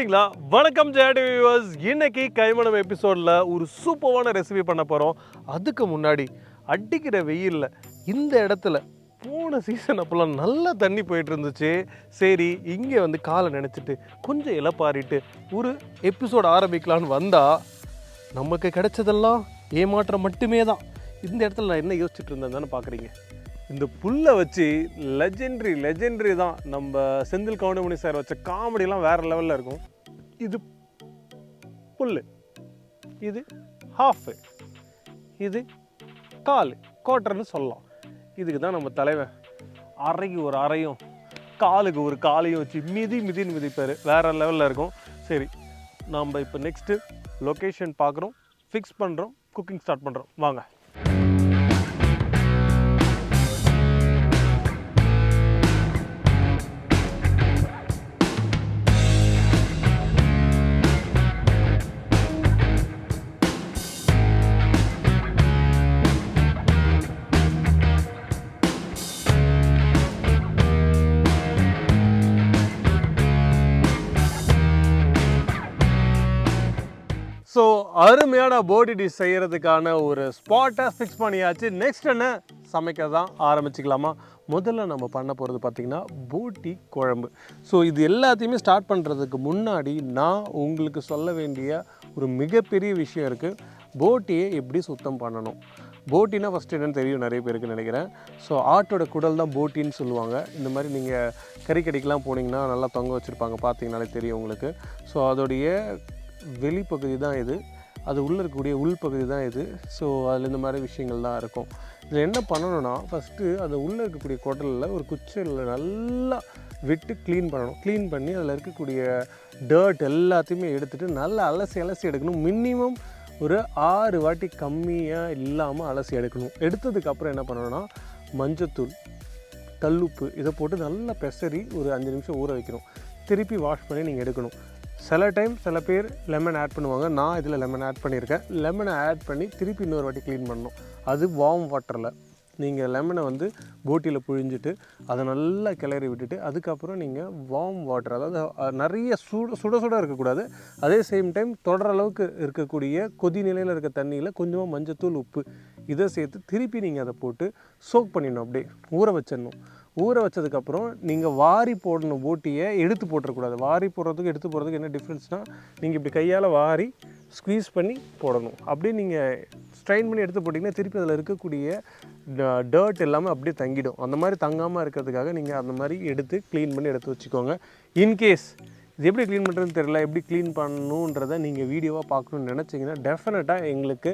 ரெடிங்களா? வணக்கம் ஜெயடி வியூவர்ஸ். இன்னைக்கு கைமணம் எபிசோடில் ஒரு சூப்பரான ரெசிபி பண்ண போகிறோம். அதுக்கு முன்னாடி அடிக்கிற வெயிலில் இந்த இடத்துல போன சீசன் அப்போல்லாம் நல்லா தண்ணி போயிட்டு இருந்துச்சு. சரி, இங்கே வந்து காலை நினச்சிட்டு கொஞ்சம் இலப்பாரிட்டு ஒரு எபிசோட் ஆரம்பிக்கலான்னு வந்தால் நமக்கு கிடைச்சதெல்லாம் ஏமாற்றம் மட்டுமே தான். இந்த இடத்துல நான் என்ன யோசிச்சுட்டு இருந்தேன் தானே பார்க்குறீங்க. இந்த புல்லை வச்சு லெஜெண்டரி தான். நம்ம செந்தில் கவுண்டமணி சார் வச்ச காமெடிலாம் வேறு லெவலில் இருக்கும். இது புல், இது ஹாஃபு, இது கால் கோட்டர்னு சொல்லலாம். இதுக்கு தான் நம்ம தலைவன் அறைக்கு ஒரு அறையும் காலுக்கு ஒரு காலையும் வச்சு மிதின்னு மிதிப்பார். வேறு லெவலில் இருக்கும். சரி, நம்ம இப்போ நெக்ஸ்ட்டு லொக்கேஷன் பார்க்குறோம், ஃபிக்ஸ் பண்ணுறோம், குக்கிங் ஸ்டார்ட் பண்ணுறோம். வாங்க. ஸோ அருமையான போடி டிஷ் செய்கிறதுக்கான ஒரு ஸ்பாட்டை ஃபிக்ஸ் பண்ணியாச்சு. நெக்ஸ்ட் என்ன சமைக்க தான் ஆரம்பிச்சிக்கலாமா? முதல்ல நம்ம பண்ண போகிறது பார்த்திங்கன்னா போட்டி குழம்பு. ஸோ இது எல்லாத்தையுமே ஸ்டார்ட் பண்ணுறதுக்கு முன்னாடி நான் உங்களுக்கு சொல்ல வேண்டிய ஒரு மிகப்பெரிய விஷயம் இருக்குது. போட்டியை எப்படி சுத்தம் பண்ணணும். போட்டினா ஃபஸ்ட்டு என்னென்னு தெரியும் நிறைய பேருக்கு நினைக்கிறேன். ஸோ ஆட்டோட குடல் தான் போட்டின்னு சொல்லுவாங்க. இந்த மாதிரி நீங்கள் கறிக்கடைக்கெலாம் போனீங்கன்னா நல்லா தொங்க வச்சுருப்பாங்க, பார்த்தீங்கனாலே தெரியும் உங்களுக்கு. ஸோ அதோடைய வெளிப்பகுதி தான் இது, அது உள்ளே இருக்கக்கூடிய உள்பகுதி தான் இது. ஸோ அதில் இந்த மாதிரி விஷயங்கள் தான் இருக்கும். இதில் என்ன பண்ணணும்னா, ஃபஸ்ட்டு அந்த உள்ளே இருக்கக்கூடிய குடலில் ஒரு குச்சியில் நல்லா விட்டு க்ளீன் பண்ணணும். க்ளீன் பண்ணி அதில் இருக்கக்கூடிய டர்ட் எல்லாத்தையுமே எடுத்துகிட்டு நல்லா அலசி எடுக்கணும். மினிமம் ஒரு 6 வாட்டி கம்மியாக இல்லாமல் அலசி எடுக்கணும். எடுத்ததுக்கப்புறம் என்ன பண்ணணும்னா, மஞ்சத்தூள், கல்லுப்பு இதை போட்டு நல்லா பெசரி ஒரு 5 நிமிஷம் ஊற வைக்கணும். திருப்பி வாஷ் பண்ணி நீங்கள் எடுக்கணும். சில டைம் சில பேர் லெமன் ஆட் பண்ணுவாங்க. நான் இதில் லெமன் ஆட் பண்ணியிருக்கேன். லெமனை ஆட் பண்ணி திருப்பி இன்னொரு வாட்டி க்ளீன் பண்ணணும். அது வார்ம் வாட்டரில் நீங்கள் லெமனை வந்து போட்டியில் புழிஞ்சிட்டு அதை நல்லா கிளறி விட்டுட்டு அதுக்கப்புறம் நீங்கள் வார்ம் வாட்டர், அதாவது நிறைய சுட இருக்கக்கூடாது, அதே சேம் டைம் தொடர அளவுக்கு இருக்கக்கூடிய கொதி நிலையில் இருக்க தண்ணியில் கொஞ்சமாக மஞ்சத்தூள், உப்பு இதை சேர்த்து திருப்பி நீங்கள் அதை போட்டு சோக் பண்ணிடணும். அப்படியே ஊற வச்சிடணும். ஊற வச்சதுக்கப்புறம் நீங்கள் வாரி போடணும். போட்டியை எடுத்து போட்டுறக்கூடாது. வாரி போடுறதுக்கு எடுத்து போடுறதுக்கு என்ன டிஃப்ரென்ஸ்னால், நீங்கள் இப்படி கையால் வாரி ஸ்க்வீஸ் பண்ணி போடணும். அப்படியே நீங்கள் ஸ்ட்ரைன் பண்ணி எடுத்து போட்டிங்கன்னா திருப்பி அதில் இருக்கக்கூடிய டர்ட் எல்லாமே அப்படியே தங்கிடும். அந்த மாதிரி தங்காமல் இருக்கிறதுக்காக நீங்கள் அந்த மாதிரி எடுத்து க்ளீன் பண்ணி எடுத்து வச்சுக்கோங்க. இன்கேஸ் இது எப்படி க்ளீன் பண்ணுறதுன்னு தெரியல, எப்படி க்ளீன் பண்ணணுன்றதை நீங்கள் வீடியோவாக பார்க்கணுன்னு நினச்சிங்கன்னா டெஃபினட்டாக எங்களுக்கு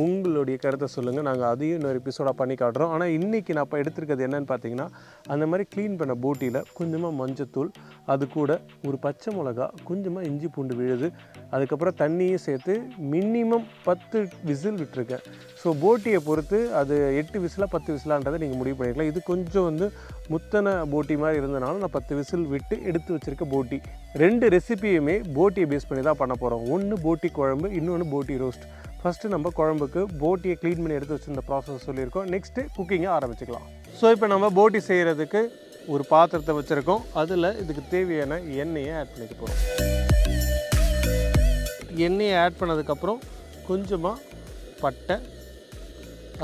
உங்களுடைய கருத்தை சொல்லுங்கள். நாங்கள் அதையும் இன்னொரு எபிசோடாக பண்ணி காட்டுறோம். ஆனால் இன்றைக்கி நான் இப்போ எடுத்துருக்கிறது என்னென்னு பார்த்தீங்கன்னா, அந்த மாதிரி க்ளீன் பண்ண போட்டியில் கொஞ்சமாக மஞ்சத்தூள், அது கூட ஒரு பச்சை மிளகா, கொஞ்சமாக இஞ்சி பூண்டு விழுது, அதுக்கப்புறம் தண்ணியும் சேர்த்து மினிமம் 10 விசில் விட்டுருக்கேன். ஸோ போட்டியை பொறுத்து அது 8 விசிலா 10 விசிலான்றதை நீங்கள் முடிவு பண்ணிக்கலாம். இது கொஞ்சம் வந்து முத்தனை போட்டி மாதிரி இருந்தனால நான் 10 விசில் விட்டு எடுத்து வச்சுருக்க போட்டி. 2 ரெசிபியுமே போட்டியை பேஸ் பண்ணி தான் பண்ண போகிறோம். ஒன்று போட்டி குழம்பு, இன்னொன்று போட்டி ரோஸ்ட். ஃபஸ்ட்டு நம்ம குழம்புக்கு போட்டியை க்ளீன் பண்ணி எடுத்து வச்சுருந்த ப்ராசஸ் சொல்லியிருக்கோம். நெக்ஸ்ட்டு குக்கிங்கை ஆரம்பிச்சுக்கலாம். ஸோ இப்போ நம்ம போட்டி செய்கிறதுக்கு ஒரு பாத்திரத்தை வச்சுருக்கோம். அதில் இதுக்கு தேவையான எண்ணெயை ஆட் பண்ணிக்க போகிறோம். எண்ணெயை ஆட் பண்ணதுக்கப்புறம் கொஞ்சமாக பட்டை,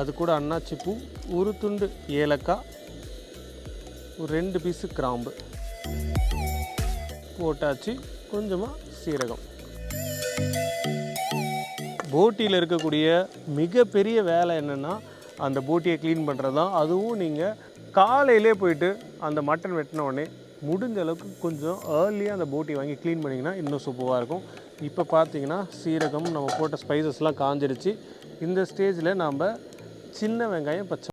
அது கூட அன்னாச்சி பூ, ஒரு துண்டு ஏலக்காய், ஒரு 2 பீஸு கிராம்பு போட்டாச்சு. கொஞ்சமாக சீரகம். போட்டியில் இருக்கக்கூடிய மிகப்பெரிய வேலை என்னென்னா அந்த போட்டியை க்ளீன் பண்ணுறது தான். அதுவும் நீங்கள் காலையிலே போயிட்டு அந்த மட்டன் வெட்டின உடனே முடிஞ்ச அளவுக்கு கொஞ்சம் ஏர்லியாக அந்த போட்டி வாங்கி க்ளீன் பண்ணிங்கன்னா இன்னும் சூப்பராக இருக்கும். இப்போ பார்த்தீங்கன்னா சீரகம், நம்ம போட்ட ஸ்பைசஸ்லாம் காஞ்சிருச்சு. இந்த ஸ்டேஜில் நாம் சின்ன வெங்காயம், பச்சை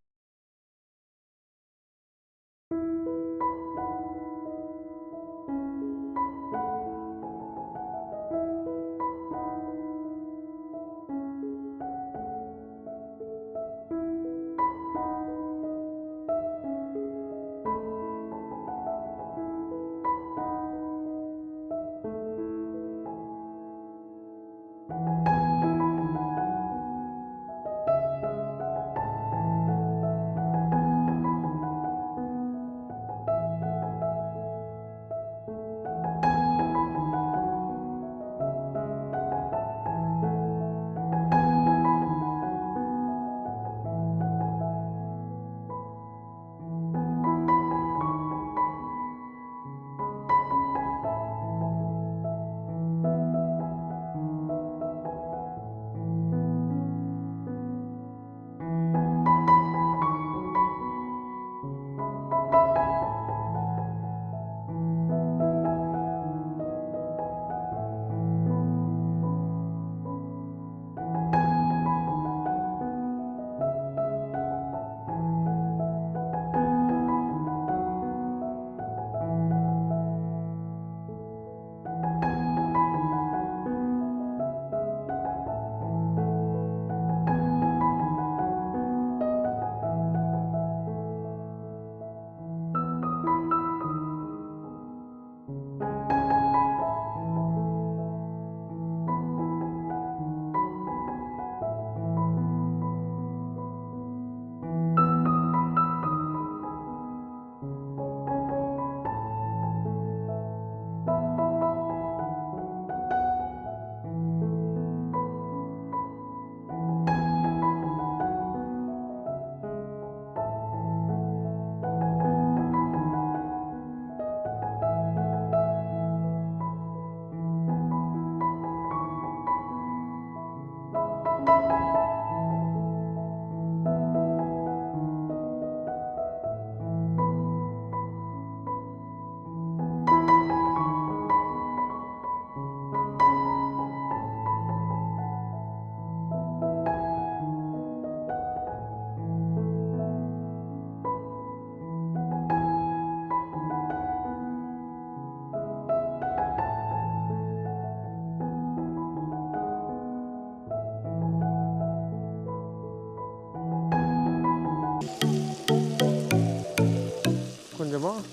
கொஞ்சமாக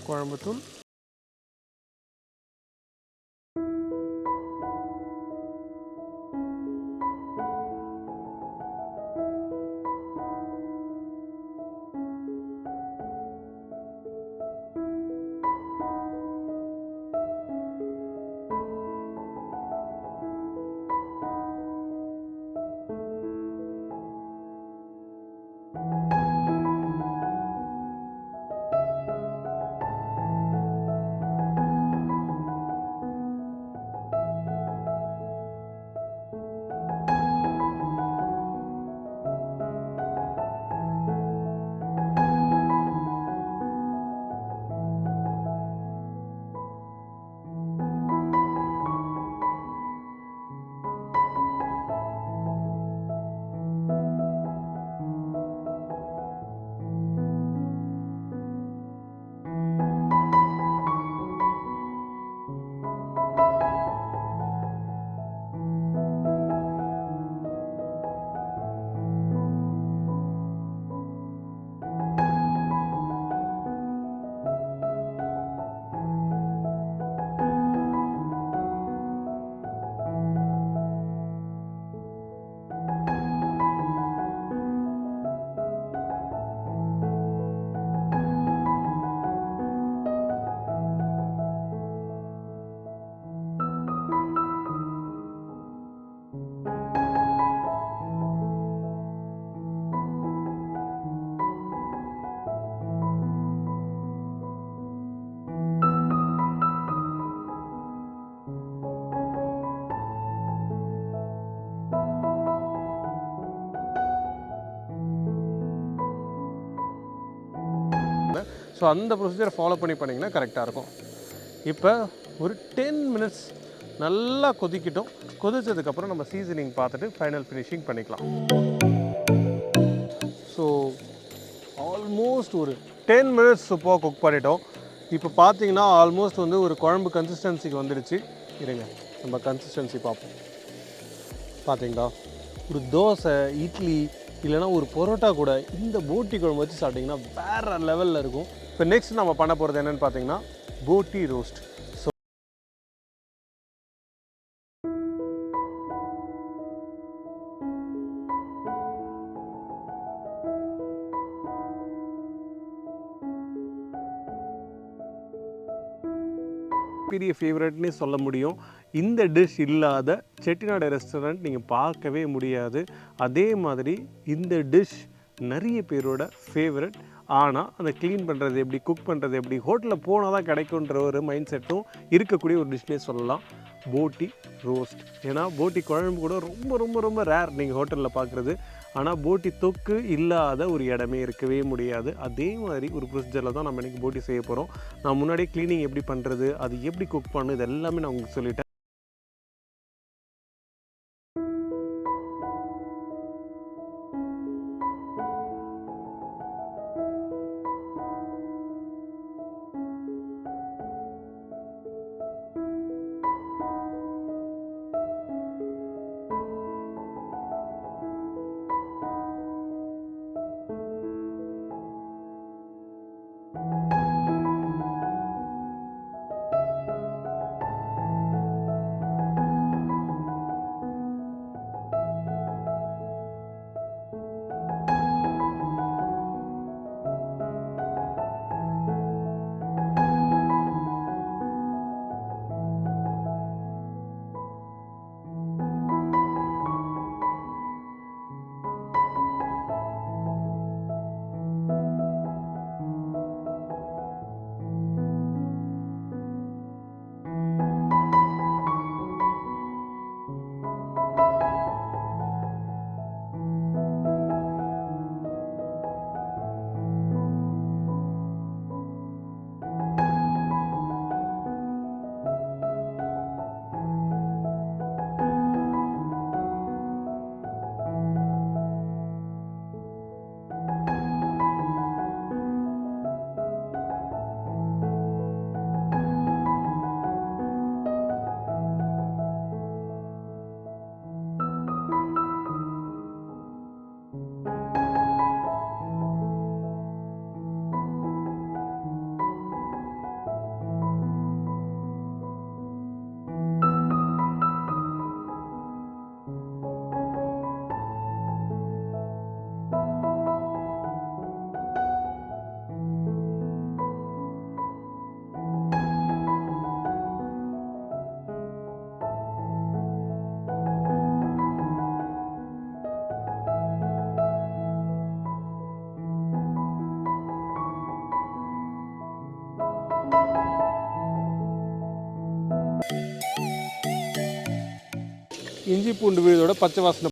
குழம்புத்தூள், ஸோ அந்த ப்ரொசீஜரை ஃபாலோ பண்ணிங்கன்னா கரெக்டாக இருக்கும். இப்போ ஒரு 10 மினிட்ஸ் நல்லா கொதிக்கட்டும். கொதிச்சதுக்கப்புறம் நம்ம சீசனிங் பார்த்துட்டு ஃபைனல் ஃபினிஷிங் பண்ணிக்கலாம். ஸோ ஆல்மோஸ்ட் ஒரு 10 மினிட்ஸ் சூப்பராக குக் பண்ணிட்டோம். இப்போ பார்த்தீங்கன்னா ஆல்மோஸ்ட் வந்து ஒரு குழம்பு கன்சிஸ்டன்சிக்கு வந்துடுச்சு. இருங்க நம்ம கன்சிஸ்டன்சி பார்ப்போம். பார்த்தீங்களா, ஒரு தோசை, இட்லி இல்லைனா ஒரு பரோட்டா கூட இந்த போட்டி குழம்பு வச்சு சாப்பிட்டிங்கன்னா வேறு லெவலில் இருக்கும். இப்போ நெக்ஸ்ட் நம்ம பண்ண போகிறது என்னென்னு பார்த்தீங்கன்னா போட்டி ரோஸ்ட். ஸோ பெரிய ஃபேவரட்னே சொல்ல முடியும். இந்த டிஷ் இல்லாத செட்டிநாடு ரெஸ்டாரண்ட் நீங்கள் பார்க்கவே முடியாது. அதே மாதிரி இந்த டிஷ் நிறைய பேரோட ஃபேவரட். ஆனால் அதை க்ளீன் பண்ணுறது எப்படி, குக் பண்ணுறது எப்படி, ஹோட்டலில் போனால் தான் கிடைக்குன்ற ஒரு மைண்ட் செட்டும் இருக்கக்கூடிய ஒரு டிஷ்னே சொல்லலாம் போட்டி ரோஸ்ட். ஏன்னா போட்டி குழம்பு கூட ரொம்ப ரொம்ப ரொம்ப ரேர் நீங்கள் ஹோட்டலில் பார்க்குறது. ஆனால் போட்டி தொக்கு இல்லாத ஒரு இடமே இருக்கவே முடியாது. அதே மாதிரி ஒரு ப்ரொசீஜரில் தான் நம்ம இன்றைக்கி போட்டி செய்ய போகிறோம். நான் முன்னாடியே க்ளீனிங் எப்படி பண்ணுறது, அது எப்படி குக் பண்ணு, இது எல்லாமே நான் உங்களுக்கு சொல்லிட்டேன். இஞ்சி பூண்டு விழுதோட பச்சை வாசனை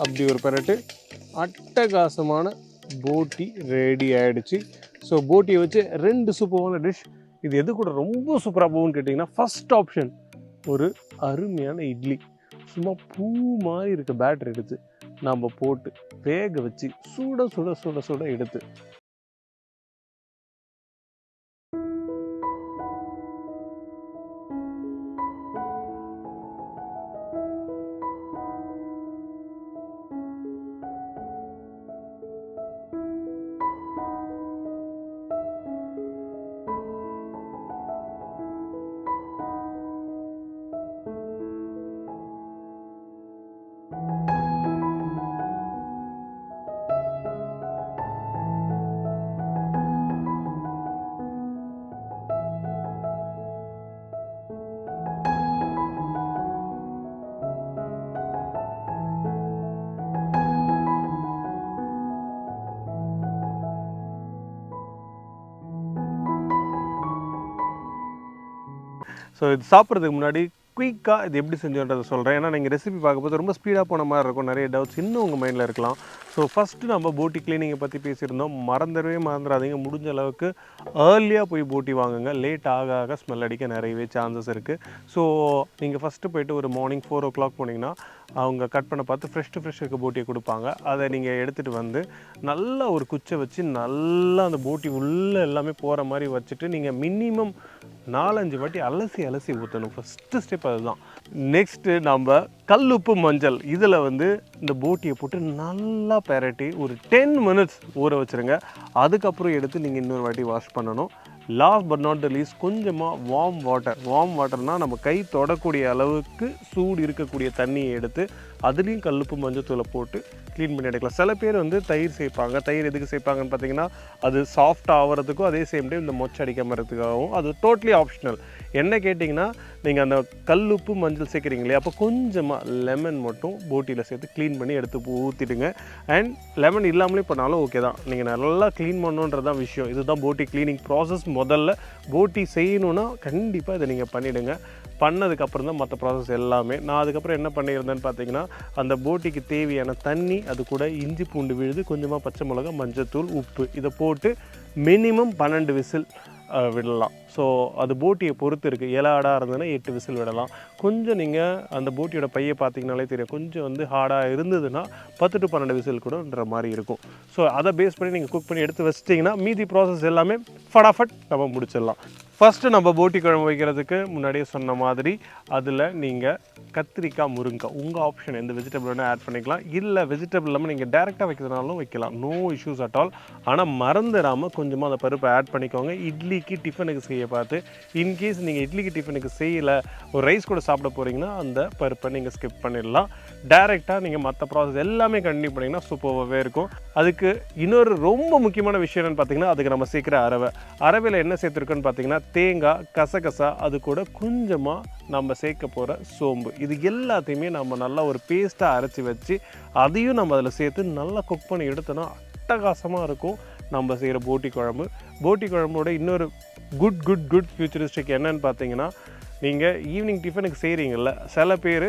அப்படி ஒரு பெரட்டு அட்டகாசமான போட்டி ரெடி ஆகிடுச்சு. ஸோ போட்டியை வச்சு 2 சூப்பரான டிஷ். இது எது கூட ரொம்ப சூப்பராக போகும்னு கேட்டிங்கன்னா, ஃபஸ்ட் ஆப்ஷன் ஒரு அருமையான இட்லி. சும்மா பூ மாதிரி இருக்க பேட்டர் எடுத்து நம்ம போட்டு வேக வச்சு சுட சுட சுட சுட எடுத்து ஸோ இது சாப்பிட்றதுக்கு முன்னாடி குயிக்காக இது எப்படி செஞ்சோன்றதை சொல்கிறேன். ஏன்னா நீங்கள் ரெசிபி பார்க்கும்போது ரொம்ப ஸ்பீடாக போன மாதிரி இருக்கும், நிறைய டவுட்ஸ் இன்னும் உங்கள் மைண்டில் இருக்கலாம். ஸோ ஃபஸ்ட்டு நம்ம போட்டி கிளீனிங்கை பற்றி பேசியிருந்தோம். மறந்துடாதீங்க, முடிஞ்ச அளவுக்கு ஏர்லியாக போய் போட்டி வாங்குங்க. லேட் ஆக ஆக ஸ்மெல் அடிக்க நிறையவே சான்சஸ் இருக்குது. ஸோ நீங்கள் ஃபஸ்ட்டு போய்ட்டு ஒரு மார்னிங் 4 o'clock போனீங்கன்னா அவங்க கட் பண்ண பார்த்து ஃப்ரெஷ் இருக்க போட்டியை கொடுப்பாங்க. அதை நீங்கள் எடுத்துகிட்டு வந்து நல்லா ஒரு குச்சை வச்சு நல்லா அந்த போட்டி உள்ளே எல்லாமே போகிற மாதிரி வச்சுட்டு நீங்கள் மினிமம் 4-5 வாட்டி அலசி ஊற்றணும். ஃபஸ்ட்டு ஸ்டெப் அதுதான். நெக்ஸ்ட்டு நம்ம கல்லுப்பு மஞ்சள் இதில் வந்து இந்த போட்டியை போட்டு நல்லா பெரட்டி ஒரு 10 minutes ஊற வச்சுருங்க. அதுக்கப்புறம் எடுத்து நீங்கள் இன்னொரு வாட்டி வாஷ் பண்ணணும். Last but not the least கொஞ்சமாக வார்ம் வாட்டர்னால் நம்ம கை தொடக்கூடிய அளவுக்கு சூடு இருக்கக்கூடிய தண்ணியை எடுத்து அதுலேயும் கல்லுப்பு மஞ்சத்தூளை போட்டு க்ளீன் பண்ணி எடுக்கலாம். சில பேர் வந்து தயிர் சேர்ப்பாங்க. தயிர் எதுக்கு சேர்ப்பாங்கன்னு பார்த்தீங்கன்னா, அது சாஃப்ட் ஆகிறதுக்கும் அதே சேம் டைம் இந்த மொச்சை அடிக்காமல் இருக்கிறதுக்காகவும். அது டோட்டலி ஆப்ஷனல். என்ன கேட்டிங்கன்னா, நீங்கள் அந்த கல்லுப்பு மஞ்சள் சேர்க்குறீங்களே, அப்போ கொஞ்சமாக லெமன் மட்டும் போட்டியில் சேர்த்து க்ளீன் பண்ணி எடுத்து ஊற்றிடுங்க. அண்ட் லெமன் இல்லாமலே பண்ணாலும் ஓகே தான். நீங்கள் நல்லா க்ளீன் பண்ணணுன்றதான் விஷயம். இதுதான் போட்டி க்ளீனிங் ப்ராசஸ். முதல்ல போட்டி செய்யணுன்னா கண்டிப்பாக இதை நீங்கள் பண்ணிவிடுங்க. பண்ணதுக்கப்புறம் தான் மற்ற ப்ராசஸ் எல்லாமே. நான் அதுக்கப்புறம் என்ன பண்ணியிருந்தேன்னு பார்த்தீங்கன்னா, அந்த போட்டிக்கு தேவையான தண்ணி, அது கூட இஞ்சி பூண்டு விழுது, கொஞ்சமாக பச்சை மிளகா, மஞ்சத்தூள், உப்பு இதை போட்டு மினிமம் 12 விசில் விடலாம். ஸோ அது போட்டியை பொறுத்து இருக்குது. 7 ஆடாக இருந்ததுன்னா 8 விசில் விடலாம். கொஞ்சம் நீங்கள் அந்த போட்டியோட பையை பார்த்தீங்கனாலே தெரியும், கொஞ்சம் வந்து ஹார்டாக இருந்ததுன்னா 10 to 12 விசில் கூடன்ற மாதிரி இருக்கும். ஸோ அதை பேஸ் பண்ணி நீங்கள் குக் பண்ணி எடுத்து வச்சிட்டிங்கன்னா மீதி ப்ராசஸ் எல்லாமே ஃபடாஃபட் நம்ம முடிச்சிடலாம். ஃபஸ்ட்டு நம்ம போட்டி குழம்பு வைக்கிறதுக்கு முன்னாடியே சொன்ன மாதிரி அதில் நீங்கள் கத்திரிக்காய், முருங்கைக்காய் உங்கள் ஆப்ஷன், எந்த வெஜிடபிள் வேணால் ஆட் பண்ணிக்கலாம். இல்லை வெஜிடபிள் இல்லாமல் நீங்கள் டேரெக்டாக வைக்கிறதுனாலும் வைக்கலாம், நோ இஷ்யூஸ் அட் ஆல். ஆனால் மறந்துடாமல் கொஞ்சமாக அந்த பருப்பை ஆட் பண்ணிக்கோங்க. இட்லிக்கு டிஃபனுக்கு செய்ய பார்த்து, இன்கேஸ் நீங்கள் இட்லிக்கு டிஃபனுக்கு செய்யலை, ஒரு ரைஸ் கூட சாப்பிட போகிறீங்கன்னா அந்த பருப்பை நீங்கள் ஸ்கிப் பண்ணிடலாம். டேரெக்டாக நீங்கள் மற்ற ப்ராசஸ் எல்லாமே கண்டினியூ பண்ணிங்கன்னா சூப்பராகவே இருக்கும். அதுக்கு இன்னொரு ரொம்ப முக்கியமான விஷயம் என்னென்னு பார்த்தீங்கன்னா, அதுக்கு நம்ம சேர்க்குற அரவையில் என்ன சேர்த்துருக்கோன்னு பார்த்தீங்கன்னா, தேங்காய், கசகசா, அது கூட கொஞ்சமாக நம்ம சேர்க்க போகிற சோம்பு, இது எல்லாத்தையுமே நம்ம நல்லா ஒரு பேஸ்ட்டாக அரைச்சி வச்சு அதையும் நம்ம அதில் சேர்த்து நல்லா குக் பண்ணி எடுத்தோன்னா அட்டகாசமாக இருக்கும் நம்ம செய்கிற போட்டி குழம்பு. போட்டி குழம்போட இன்னொரு குட் ஃபியூச்சரிஸ்டிக் என்னன்னு பார்த்தீங்கன்னா, நீங்கள் ஈவினிங் டிஃபனுக்கு செய்கிறீங்கல்ல, சில பேர்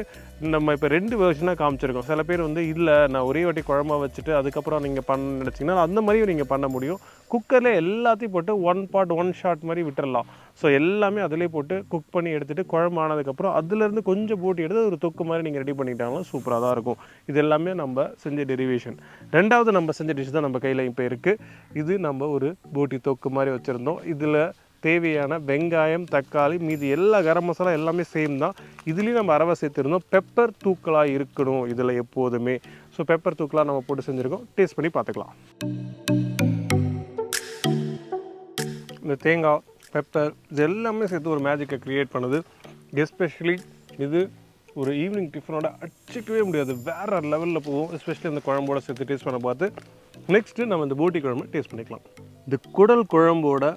நம்ம இப்போ 2 வெர்ஷனாக காமிச்சிருக்கோம். சில பேர் வந்து இல்லை நான் ஒரே வாட்டி குழம்பா வச்சுட்டு அதுக்கப்புறம் நீங்கள் பண்ண நினச்சிங்கன்னா அந்த மாதிரியும் நீங்கள் பண்ண முடியும். குக்கரில் எல்லாத்தையும் போட்டு 1 part 1 shot மாதிரி விட்டுடலாம். ஸோ எல்லாமே அதிலே போட்டு குக் பண்ணி எடுத்துகிட்டு குழம்பு ஆனதுக்கப்புறம் அதுலேருந்து கொஞ்சம் போட்டி எடுத்து ஒரு தொக்கு மாதிரி நீங்கள் ரெடி பண்ணிட்டாலும் சூப்பராக தான் இருக்கும். இது எல்லாமே நம்ம செஞ்ச டெரிவேஷன். 2வது நம்ம செஞ்ச டிஷ் தான் நம்ம கையில் இப்போ இருக்குது. இது நம்ம ஒரு போட்டி தொக்கு மாதிரி வச்சுருந்தோம். இதில் தேவையான வெங்காயம், தக்காளி, மீதி எல்லா கரம் மசாலா எல்லாமே சேம் தான். இதுலேயும் நம்ம அரவை சேர்த்துருந்தோம். பெப்பர் தூக்கலாக இருக்கணும் இதில் எப்போதுமே. ஸோ பெப்பர் தூக்கலாக நம்ம போட்டு செஞ்சுருக்கோம். டேஸ்ட் பண்ணி பார்த்துக்கலாம். இந்த தேங்காய், பெப்பர் இது எல்லாமே சேர்த்து ஒரு மேஜிக்கை க்ரியேட் பண்ணுது. எஸ்பெஷலி இது ஒரு ஈவினிங் டிஃபனோட அடிச்சிக்கவே முடியாது, வேறு லெவலில் போகும். எஸ்பெஷலி இந்த குழம்போட சேர்த்து டேஸ்ட் பண்ண பார்த்து நெக்ஸ்ட்டு நம்ம இந்த போட்டி குழம்பு டேஸ்ட் பண்ணிக்கலாம். இந்த குடல் குழம்போட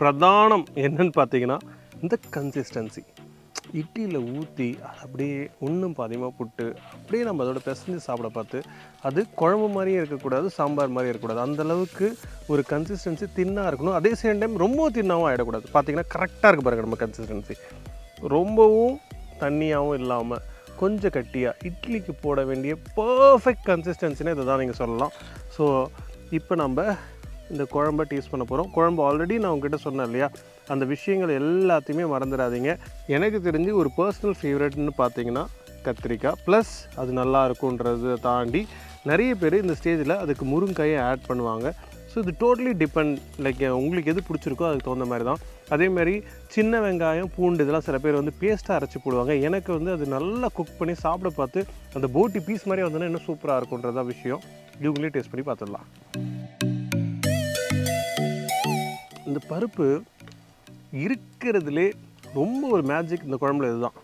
பிரதானம் என்னன்னு பார்த்தீங்கன்னா, இந்த கன்சிஸ்டன்சி. இட்லியில் ஊற்றி அது அப்படியே ஒன்றும் பாதியமாக புட்டு அப்படியே நம்ம அதோட பிசைஞ்சு சாப்பிட பார்த்து, அது குழம்பு மாதிரியே இருக்கக்கூடாது, சாம்பார் மாதிரி இருக்கக்கூடாது. அந்தளவுக்கு ஒரு கன்சிஸ்டன்சி தின்னாக இருக்கணும். அதே சேம் டைம் ரொம்ப தின்னாகவும் ஆகிடக்கூடாது. பார்த்திங்கன்னா கரெக்டாக இருக்குது பாருங்கள் நம்ம கன்சிஸ்டன்சி. ரொம்பவும் தண்ணியாகவும் இல்லாமல் கொஞ்சம் கட்டியாக இட்லிக்கு போட வேண்டிய பர்ஃபெக்ட் கன்சிஸ்டன்சினே இதை தான் நீங்கள் சொல்லலாம். ஸோ இப்போ நம்ம இந்த குழம்பை டேஸ்ட் பண்ண போகிறோம். குழம்பு ஆல்ரெடி நான் உங்ககிட்ட சொன்னேன் இல்லையா, அந்த விஷயங்கள் எல்லாத்தையுமே மறந்துடாதீங்க. எனக்கு தெரிஞ்சு ஒரு பர்சனல் ஃபேவரட்னு பார்த்தீங்கன்னா கத்திரிக்காய், ப்ளஸ் அது நல்லா இருக்குன்றதை தாண்டி நிறைய பேர் இந்த ஸ்டேஜில் அதுக்கு முருங்கையை ஆட் பண்ணுவாங்க. ஸோ இது டோட்டலி டிபெண்ட், லைக் உங்களுக்கு எது பிடிச்சிருக்கோ அதுக்கு தகுந்த மாதிரி தான். அதேமாதிரி சின்ன வெங்காயம், பூண்டு இதெல்லாம் சில பேர் வந்து பேஸ்ட்டாக அரைச்சி போடுவாங்க. எனக்கு வந்து அது நல்லா குக் பண்ணி சாப்பிட பார்த்து அந்த போட்டி பீஸ் மாதிரி வந்தோன்னா இன்னும் சூப்பராக இருக்குன்றதான் விஷயம். இவங்களே டேஸ்ட் பண்ணி பார்த்துடலாம். இந்த பருப்பு இருக்கிறதுலே ரொம்ப ஒரு மேஜிக் இந்த குழம்புல இதுதான்.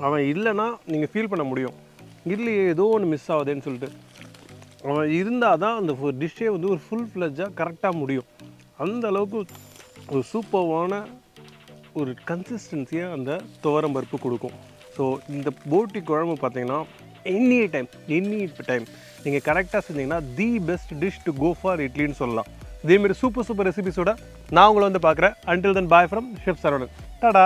அவன் இல்லைன்னா நீங்கள் ஃபீல் பண்ண முடியும், இல்லையே ஏதோ ஒன்று மிஸ் ஆகுதுன்னு சொல்லிட்டு. அவன் இருந்தால் தான் அந்த டிஷ்ஷே வந்து ஒரு ஃபுல் ஃப்ளெஜ்ஜாக கரெக்டாக முடியும். அந்த அளவுக்கு ஒரு சூப்பர்வான ஒரு கன்சிஸ்டன்சியாக அந்த துவரம் பருப்பு கொடுக்கும். ஸோ இந்த போட்டி குழம்பு பார்த்தீங்கன்னா எனி டைம் நீங்கள் கரெக்டாக செஞ்சீங்கன்னா the best dish to go for இட்லின்னு சொல்லலாம். இதேமாரி சூப்பர் ரெசிபிஸோட நான் உங்களை வந்து பார்க்குறேன். Until then bye from chef Saravanan. Tata.